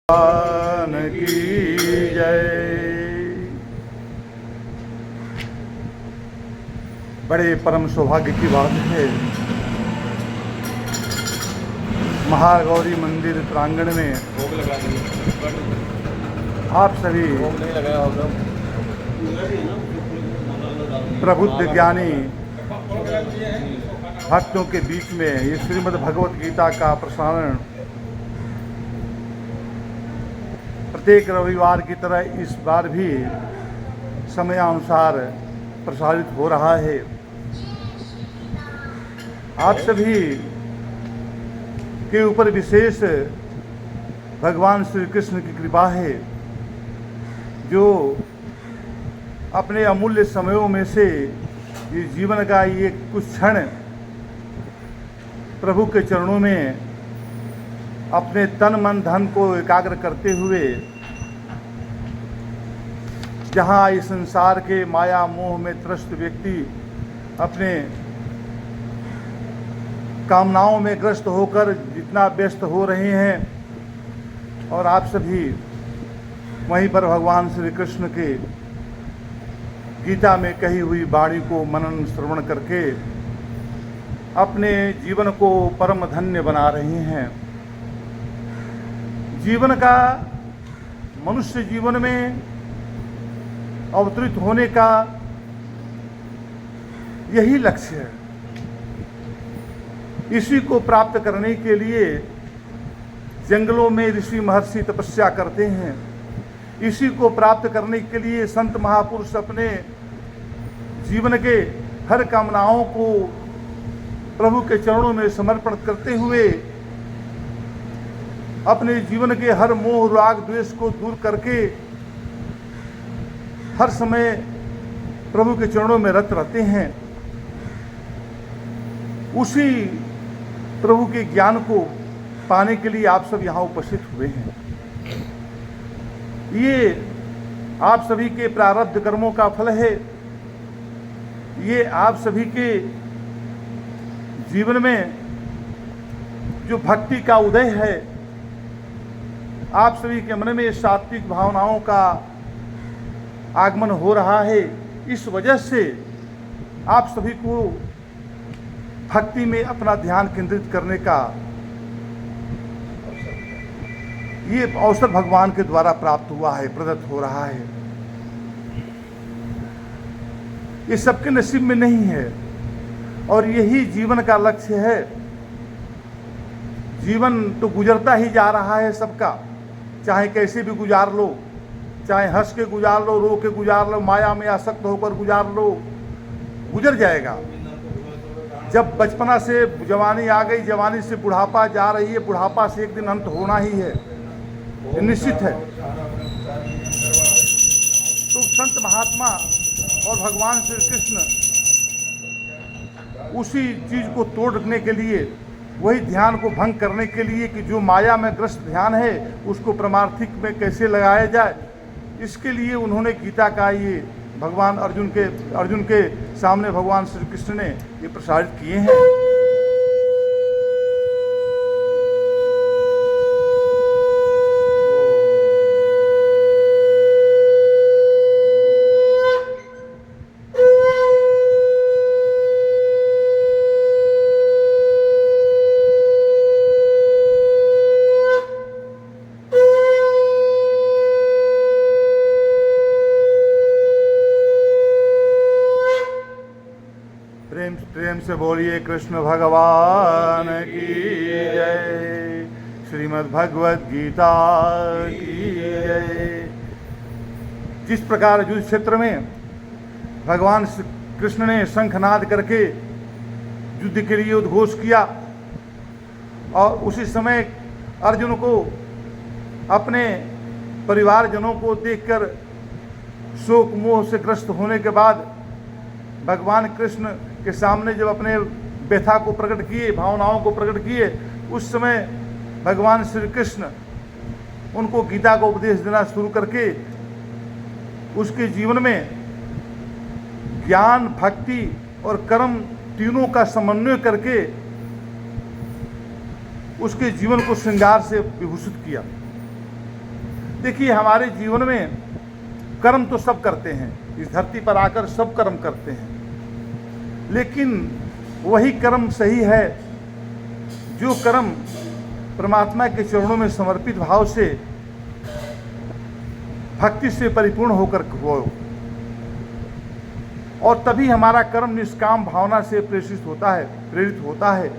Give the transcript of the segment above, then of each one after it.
भगवान की जय। बड़े परम सौभाग्य की बात है, महागौरी मंदिर प्रांगण में आप सभी प्रबुद्ध ज्ञानी भक्तों के बीच में ये श्रीमद् भगवत गीता का प्रसारण प्रत्येक रविवार की तरह इस बार भी समयानुसार प्रसारित हो रहा है। आप सभी के ऊपर विशेष भगवान श्री कृष्ण की कृपा है, जो अपने अमूल्य समयों में से ये जीवन का ये कुछ क्षण प्रभु के चरणों में अपने तन मन धन को एकाग्र करते हुए, जहाँ इस संसार के माया मोह में त्रस्त व्यक्ति अपने कामनाओं में ग्रस्त होकर जितना व्यस्त हो रहे हैं, और आप सभी वहीं पर भगवान श्री कृष्ण के गीता में कही हुई वाणी को मनन श्रवण करके अपने जीवन को परम धन्य बना रहे हैं। जीवन का, मनुष्य जीवन में अवतरित होने का यही लक्ष्य है। इसी को प्राप्त करने के लिए जंगलों में ऋषि महर्षि तपस्या करते हैं। इसी को प्राप्त करने के लिए संत महापुरुष अपने जीवन के हर कामनाओं को प्रभु के चरणों में समर्पण करते हुए अपने जीवन के हर मोह राग द्वेष को दूर करके हर समय प्रभु के चरणों में रत रहते हैं। उसी प्रभु के ज्ञान को पाने के लिए आप सब यहाँ उपस्थित हुए हैं। ये आप सभी के प्रारब्ध कर्मों का फल है। ये आप सभी के जीवन में जो भक्ति का उदय है, आप सभी के मन में सात्विक भावनाओं का आगमन हो रहा है। इस वजह से आप सभी को भक्ति में अपना ध्यान केंद्रित करने का ये अवसर भगवान के द्वारा प्राप्त हुआ है, प्रदत्त हो रहा है। ये सबके नसीब में नहीं है, और यही जीवन का लक्ष्य है। जीवन तो गुजरता ही जा रहा है सबका, चाहे कैसे भी गुजार लो, चाहे हंस के गुजार लो, रो के गुजार लो, माया में आसक्त होकर गुजार लो, गुजर जाएगा। जब बचपना से जवानी आ गई, जवानी से बुढ़ापा जा रही है, बुढ़ापा से एक दिन अंत होना ही है, निश्चित है। तो संत महात्मा और भगवान श्री कृष्ण उसी चीज को तोड़ने के लिए, वही ध्यान को भंग करने के लिए कि जो माया में ग्रस्त ध्यान है उसको परमार्थिक में कैसे लगाया जाए, इसके लिए उन्होंने गीता का ये भगवान अर्जुन के सामने भगवान श्री कृष्ण ने ये प्रसारित किए हैं। प्रेम से बोलिए कृष्ण भगवान की जय। श्रीमद् भगवत गीता की जय। जिस प्रकार युद्ध क्षेत्र में भगवान श्री कृष्ण ने शंखनाद करके युद्ध के लिए उद्घोष किया, और उसी समय अर्जुन को अपने परिवारजनों को देखकर शोक मोह से ग्रस्त होने के बाद भगवान कृष्ण के सामने जब अपने व्यथा को प्रकट किए, भावनाओं को प्रकट किए, उस समय भगवान श्री कृष्ण उनको गीता का उपदेश देना शुरू करके उसके जीवन में ज्ञान, भक्ति और कर्म तीनों का समन्वय करके उसके जीवन को श्रृंगार से विभूषित किया। देखिए, हमारे जीवन में कर्म तो सब करते हैं, इस धरती पर आकर सब कर्म करते हैं, लेकिन वही कर्म सही है जो कर्म परमात्मा के चरणों में समर्पित भाव से, भक्ति से परिपूर्ण होकर हो, और तभी हमारा कर्म निष्काम भावना से प्रेरित होता है।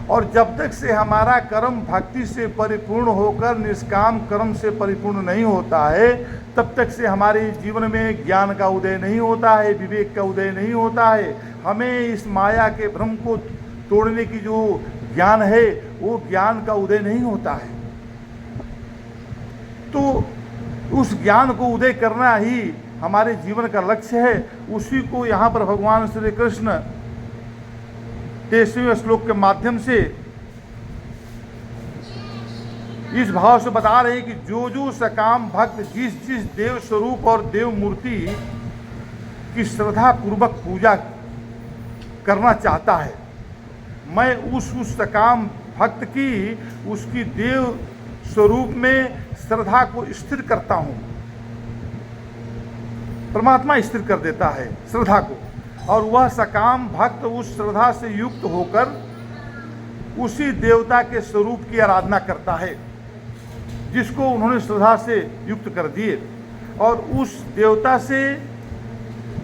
और जब तक से हमारा कर्म भक्ति से परिपूर्ण होकर निष्काम कर्म से परिपूर्ण नहीं होता है, तब तक से हमारे जीवन में ज्ञान का उदय नहीं होता है, विवेक का उदय नहीं होता है। हमें इस माया के भ्रम को तोड़ने की जो ज्ञान है, वो ज्ञान का उदय नहीं होता है। तो उस ज्ञान को उदय करना ही हमारे जीवन का लक्ष्य है। उसी को यहाँ पर भगवान श्री कृष्ण 23वें श्लोक के माध्यम से इस भाव से बता रहे हैं कि जो जो सकाम भक्त जिस जिस देव स्वरूप और देव मूर्ति की श्रद्धा पूर्वक पूजा करना चाहता है, मैं उस सकाम भक्त की उसकी देव स्वरूप में श्रद्धा को स्थिर करता हूँ। परमात्मा स्थिर कर देता है श्रद्धा को, और वह सकाम भक्त उस श्रद्धा से युक्त होकर उसी देवता के स्वरूप की आराधना करता है जिसको उन्होंने श्रद्धा से युक्त कर दिए, और उस देवता से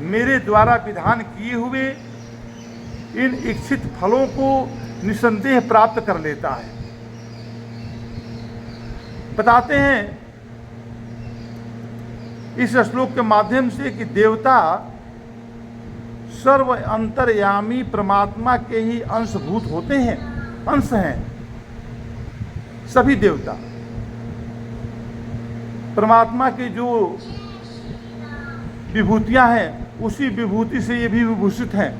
मेरे द्वारा विधान किए हुए इन इच्छित फलों को निसंदेह प्राप्त कर लेता है। बताते हैं इस श्लोक के माध्यम से कि देवता सर्व अंतर्यामी परमात्मा के ही अंशभूत होते हैं, अंश हैं। सभी देवता परमात्मा की जो विभूतियां हैं, उसी विभूति से ये भी विभूषित हैं।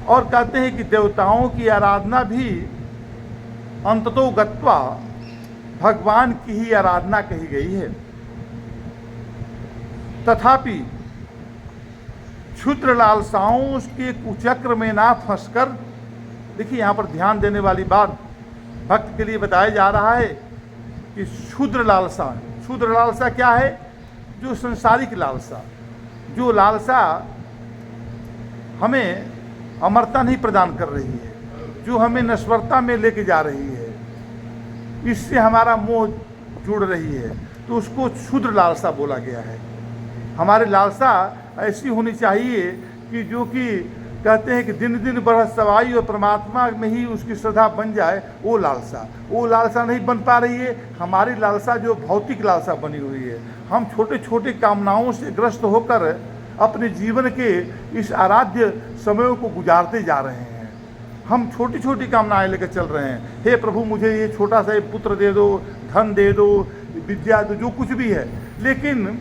और कहते हैं कि देवताओं की आराधना भी अंततो गत्वा भगवान की ही आराधना कही गई है। तथापि क्षुद्र लालसाओं के कुचक्र में ना फंसकर, देखिए यहाँ पर ध्यान देने वाली बात भक्त के लिए बताया जा रहा है कि क्षुद्र लालसा क्या है? जो संसारिक लालसा, जो लालसा हमें अमरता नहीं प्रदान कर रही है, जो हमें नश्वरता में लेके जा रही है, इससे हमारा मोह जुड़ रही है, तो उसको क्षुद्र लालसा बोला गया है। हमारी लालसा ऐसी होनी चाहिए कि जो कि कहते हैं कि दिन दिन बढ़त सवाई और परमात्मा में ही उसकी श्रद्धा बन जाए, वो लालसा नहीं बन पा रही है। हमारी लालसा जो भौतिक लालसा बनी हुई है, हम छोटे छोटे कामनाओं से ग्रस्त होकर अपने जीवन के इस आराध्य समयों को गुजारते जा रहे हैं। हम छोटी छोटी कामनाएं लेकर चल रहे हैं, हे प्रभु मुझे ये छोटा सा पुत्र दे दो, धन दे दो, विद्या दो, जो कुछ भी है, लेकिन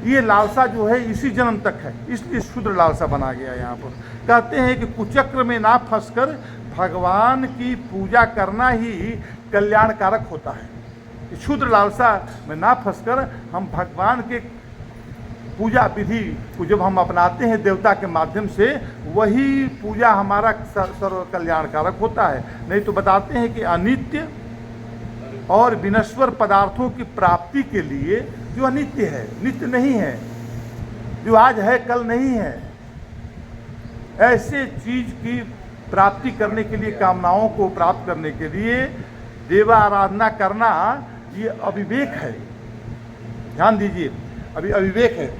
ये लालसा जो है इसी जन्म तक है, इसलिए क्षुद्र लालसा बना गया। यहाँ पर कहते हैं कि कुचक्र में ना फंसकर भगवान की पूजा करना ही कल्याणकारक होता है। क्षुद्र लालसा में ना फंसकर हम भगवान के पूजा विधि को जब हम अपनाते हैं देवता के माध्यम से, वही पूजा हमारा सर्व कल्याणकारक होता है। नहीं तो बताते हैं कि अनित्य और विनश्वर पदार्थों की प्राप्ति के लिए, जो अनित्य है, नित्य नहीं है, जो आज है कल नहीं है, ऐसे चीज की प्राप्ति करने के लिए, कामनाओं को प्राप्त करने के लिए देवा आराधना करना ये अविवेक है। ध्यान दीजिए, अभी अविवेक है।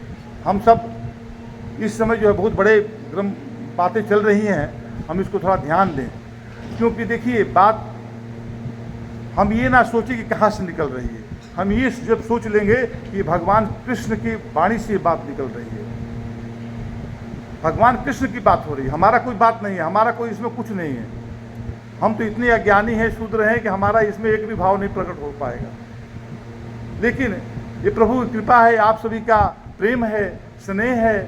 हम सब इस समय जो है बहुत बड़े बातें चल रही हैं, हम इसको थोड़ा ध्यान दें, क्योंकि देखिए बात हम ये ना सोचें कि कहाँ से निकल रही है। हम ये जब सोच लेंगे कि भगवान कृष्ण की वाणी से बात निकल रही है, भगवान कृष्ण की बात हो रही है, हमारा कोई बात नहीं है, हमारा कोई इसमें कुछ नहीं है। हम तो इतने अज्ञानी हैं, शूद्र हैं कि हमारा इसमें एक भी भाव नहीं प्रकट हो पाएगा। लेकिन ये प्रभु की कृपा है, आप सभी का प्रेम है, स्नेह है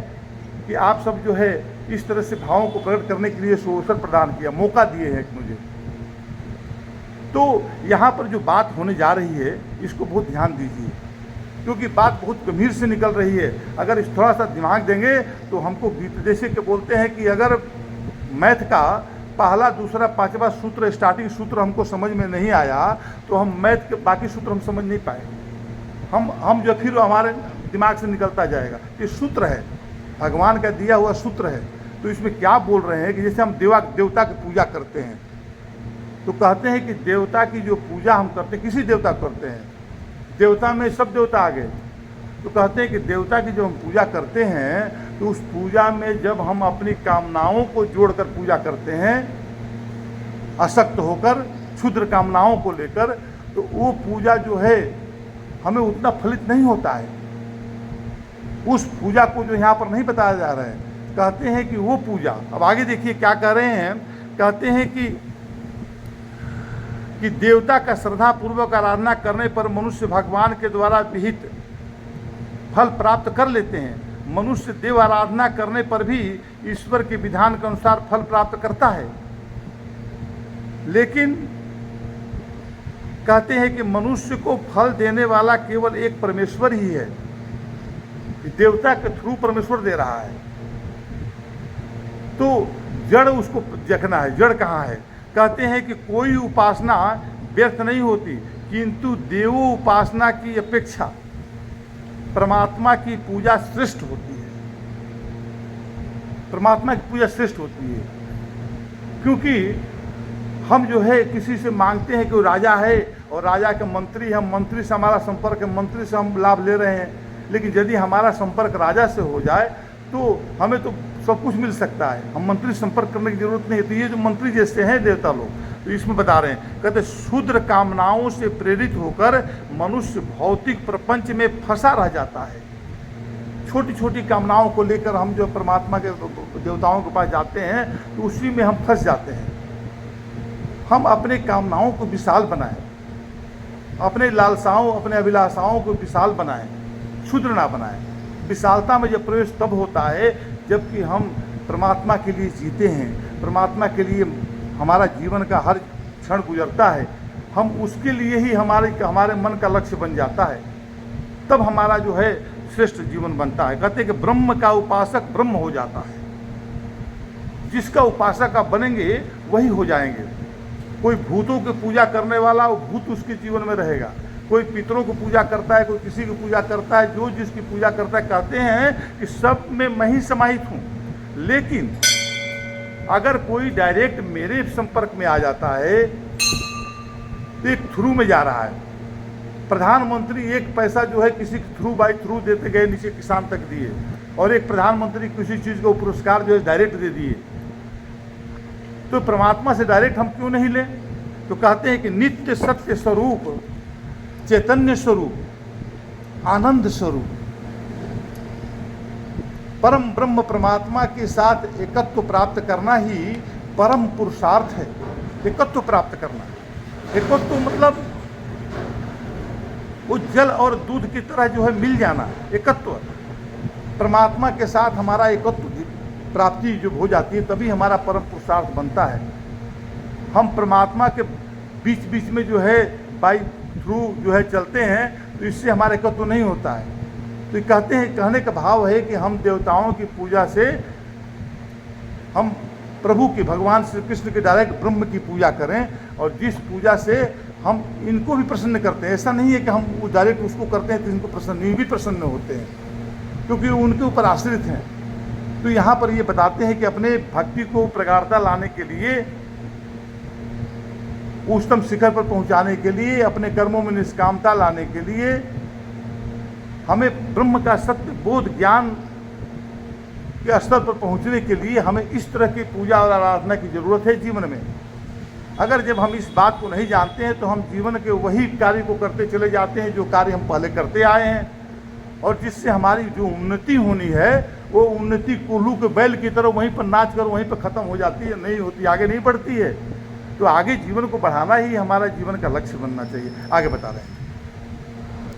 कि आप सब जो है इस तरह से भावों को प्रकट करने के लिए अवसर प्रदान किया, मौका दिए हैं मुझे। तो यहाँ पर जो बात होने जा रही है, इसको बहुत ध्यान दीजिए, क्योंकि बात बहुत गंभीर से निकल रही है। अगर इस थोड़ा सा दिमाग देंगे तो हमको गीत जैसे के बोलते हैं कि अगर मैथ का पहला दूसरा पांचवा सूत्र स्टार्टिंग सूत्र हमको समझ में नहीं आया तो हम मैथ के बाकी सूत्र हम समझ नहीं पाए। हम जो फिर हमारे दिमाग से निकलता जाएगा। ये सूत्र है, भगवान का दिया हुआ सूत्र है। तो इसमें क्या बोल रहे हैं कि जैसे हम देवता की पूजा करते हैं तो कहते हैं कि देवता की जो पूजा हम करते हैं, किसी देवता करते हैं, देवता में सब देवता आ गए, तो कहते हैं कि देवता की जो हम पूजा करते हैं तो उस पूजा में जब हम अपनी कामनाओं को जोड़कर पूजा करते हैं, असक्त होकर क्षुद्र कामनाओं को लेकर, तो वो पूजा जो है हमें उतना फलित नहीं होता है। उस पूजा को जो यहाँ पर नहीं बताया जा रहा है, कहते हैं कि वो पूजा, अब आगे देखिए क्या कह रहे हैं, कहते हैं कि देवता का श्रद्धा पूर्वक आराधना करने पर मनुष्य भगवान के द्वारा विहित फल प्राप्त कर लेते हैं। मनुष्य देव आराधना करने पर भी ईश्वर के विधान के अनुसार फल प्राप्त करता है, लेकिन कहते हैं कि मनुष्य को फल देने वाला केवल एक परमेश्वर ही है। देवता के थ्रू परमेश्वर दे रहा है, तो जड़ उसको देखना है। जड़ कहाँ है? कहते हैं कि कोई उपासना व्यर्थ नहीं होती, किंतु देवो उपासना की अपेक्षा परमात्मा की पूजा श्रेष्ठ होती है। परमात्मा की पूजा श्रेष्ठ होती है, क्योंकि हम जो है किसी से मांगते हैं कि वो राजा है और राजा के मंत्री, हम मंत्री से हमारा संपर्क है, मंत्री से हम लाभ ले रहे हैं, लेकिन यदि हमारा संपर्क राजा से हो जाए तो हमें तो सब कुछ मिल सकता है, हम मंत्री से संपर्क करने की जरूरत नहीं है। तो ये जो मंत्री जैसे हैं देवता लोग, तो इसमें बता रहे हैं, कहते क्षुद्र कामनाओं से प्रेरित होकर मनुष्य भौतिक प्रपंच में फंसा रह जाता है। छोटी छोटी कामनाओं को लेकर हम जो परमात्मा के देवताओं के पास जाते हैं तो उसी में हम फंस जाते हैं। हम अपने कामनाओं को विशाल बनाएं, अपने लालसाओं, अपने अभिलाषाओं को विशाल बनाएं, क्षुद्र ना बनाएं। विशालता में जब प्रवेश तब होता है जबकि हम परमात्मा के लिए जीते हैं, परमात्मा के लिए हमारा जीवन का हर क्षण गुजरता है, हम उसके लिए ही हमारे मन का लक्ष्य बन जाता है, तब हमारा जो है श्रेष्ठ जीवन बनता है। कहते हैं कि ब्रह्म का उपासक ब्रह्म हो जाता है। जिसका उपासक आप बनेंगे वही हो जाएंगे। कोई भूतों की पूजा करने वाला, वो भूत उसके जीवन में रहेगा। कोई पितरों को पूजा करता है, कोई किसी की पूजा करता है, जो जिसकी पूजा करता है। कहते हैं कि सब में मैं ही समाहित हूँ, लेकिन अगर कोई डायरेक्ट मेरे संपर्क में आ जाता है तो एक थ्रू में जा रहा है। प्रधानमंत्री एक पैसा जो है किसी के थ्रू बाई थ्रू देते गए, नीचे किसान तक दिए, और एक प्रधानमंत्री किसी चीज़ को पुरस्कार जो है डायरेक्ट दे दिए। तो परमात्मा से डायरेक्ट हम क्यों नहीं लें? तो कहते हैं कि नित्य सत्य स्वरूप, चैतन्य स्वरूप, आनंद स्वरूप, परम ब्रह्म परमात्मा के साथ एकत्व प्राप्त करना ही परम पुरुषार्थ है। एकत्व प्राप्त करना, एकत्व मतलब वो जल और दूध की तरह जो है मिल जाना। एकत्व परमात्मा के साथ हमारा एकत्व प्राप्ति जब हो जाती है तभी हमारा परम पुरुषार्थ बनता है। हम परमात्मा के बीच बीच में जो है बाई थ्रू जो है चलते हैं तो इससे हमारा एकत्व नहीं होता है। तो कहते हैं, कहने का भाव है कि हम देवताओं की पूजा से हम प्रभु की, भगवान श्री कृष्ण के डायरेक्ट ब्रह्म की पूजा करें, और जिस पूजा से हम इनको भी प्रसन्न करते हैं। ऐसा नहीं है कि हम वो डायरेक्ट उसको करते हैं तो इनको प्रसन्न, ये भी प्रसन्न होते हैं क्योंकि उनके ऊपर आश्रित हैं। तो यहाँ पर ये बताते हैं कि अपने भक्ति को प्रगाढ़ता लाने के लिए, उच्चतम शिखर पर पहुँचाने के लिए, अपने कर्मों में निष्कामता लाने के लिए हमें ब्रह्म का सत्य बोध ज्ञान के स्तर पर पहुँचने के लिए हमें इस तरह की पूजा और आराधना की जरूरत है जीवन में। अगर जब हम इस बात को नहीं जानते हैं तो हम जीवन के वही कार्य को करते चले जाते हैं जो कार्य हम पहले करते आए हैं, और जिससे हमारी जो उन्नति होनी है वो उन्नति कोल्हू के बैल की तरह वहीं पर नाच कर वहीं पर ख़त्म हो जाती है, नहीं होती, आगे नहीं बढ़ती है। तो आगे जीवन को बढ़ाना ही हमारा जीवन का लक्ष्य बनना चाहिए। आगे बता रहे हैं।